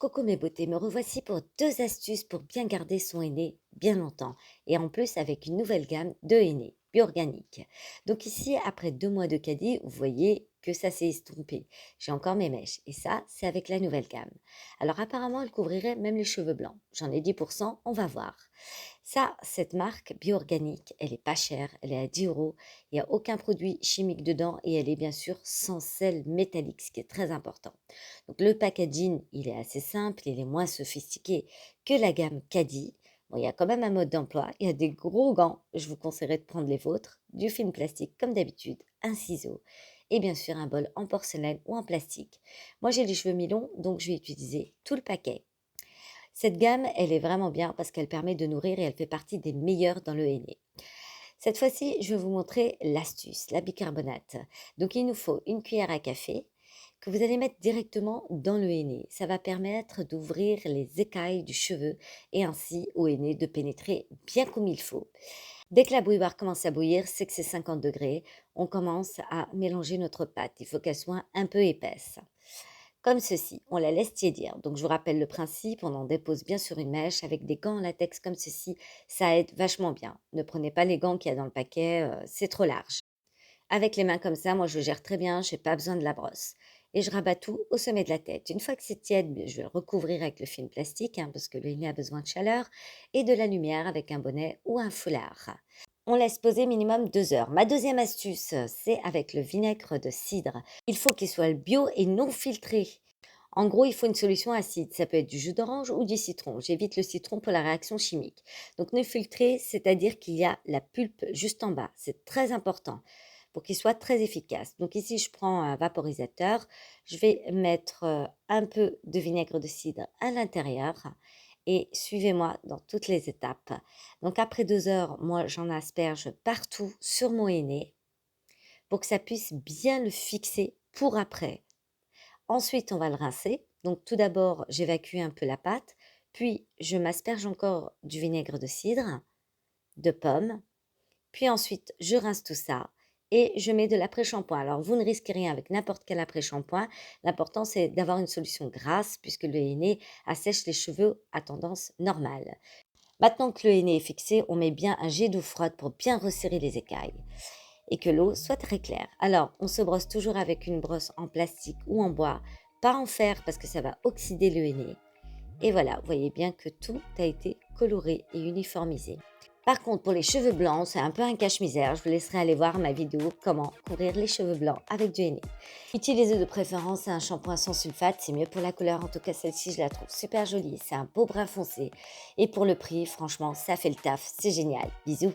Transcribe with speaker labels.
Speaker 1: Coucou mes beautés, me revoici pour deux astuces pour bien garder son henné bien longtemps et en plus avec une nouvelle gamme de henné bio-organique. Donc ici, après 2 mois de caddie, vous voyez que ça s'est estompé. J'ai encore mes mèches et ça, c'est avec la nouvelle gamme. Alors apparemment, elle couvrirait même les cheveux blancs. J'en ai 10%, on va voir. Ça, cette marque bio-organique, elle est pas chère, elle est à 10 euros. Il n'y a aucun produit chimique dedans et elle est bien sûr sans sel métallique, ce qui est très important. Donc le packaging, il est assez simple, il est moins sophistiqué que la gamme Caddy. Bon, il y a quand même un mode d'emploi, il y a des gros gants, je vous conseillerais de prendre les vôtres, du film plastique comme d'habitude, un ciseau et bien sûr un bol en porcelaine ou en plastique. Moi j'ai les cheveux mi-longs, donc je vais utiliser tout le paquet. Cette gamme, elle est vraiment bien parce qu'elle permet de nourrir et elle fait partie des meilleures dans le henné. Cette fois-ci, je vais vous montrer l'astuce, la bicarbonate. Donc, il nous faut une cuillère à café que vous allez mettre directement dans le henné. Ça va permettre d'ouvrir les écailles du cheveu et ainsi au henné de pénétrer bien comme il faut. Dès que la bouilloire commence à bouillir, c'est que c'est 50 degrés. On commence à mélanger notre pâte. Il faut qu'elle soit un peu épaisse. Comme ceci, on la laisse tiédir. Donc je vous rappelle le principe, on en dépose bien sur une mèche avec des gants en latex comme ceci, ça aide vachement bien. Ne prenez pas les gants qu'il y a dans le paquet, c'est trop large. Avec les mains comme ça, moi je gère très bien, j'ai pas besoin de la brosse. Et je rabats tout au sommet de la tête. Une fois que c'est tiède, je vais le recouvrir avec le film plastique, parce que le henné a besoin de chaleur, et de la lumière avec un bonnet ou un foulard. On laisse poser minimum 2 heures. Ma deuxième astuce, c'est avec le vinaigre de cidre. Il faut qu'il soit bio et non filtré. En gros, il faut une solution acide. Ça peut être du jus d'orange ou du citron. J'évite le citron pour la réaction chimique. Donc, ne filtrer, c'est-à-dire qu'il y a la pulpe juste en bas. C'est très important pour qu'il soit très efficace. Donc ici, je prends un vaporisateur. Je vais mettre un peu de vinaigre de cidre à l'intérieur et suivez-moi dans toutes les étapes. Donc après 2 heures, moi, j'en asperge partout sur mon henné pour que ça puisse bien le fixer pour après. Ensuite, on va le rincer. Donc tout d'abord, j'évacue un peu la pâte, puis je m'asperge encore du vinaigre de cidre, de pomme, puis ensuite je rince tout ça et je mets de l'après-shampoing. Alors vous ne risquez rien avec n'importe quel après-shampoing. L'important c'est d'avoir une solution grasse puisque le henné assèche les cheveux à tendance normale. Maintenant que le henné est fixé, on met bien un jet d'eau froide pour bien resserrer les écailles et que l'eau soit très claire. Alors, on se brosse toujours avec une brosse en plastique ou en bois, pas en fer parce que ça va oxyder le henné. Et voilà, vous voyez bien que tout a été coloré et uniformisé. Par contre, pour les cheveux blancs, c'est un peu un cache-misère. Je vous laisserai aller voir ma vidéo comment couvrir les cheveux blancs avec du henné. Utilisez de préférence un shampoing sans sulfate, c'est mieux pour la couleur. En tout cas, celle-ci, je la trouve super jolie. C'est un beau brun foncé. Et pour le prix, franchement, ça fait le taf. C'est génial. Bisous.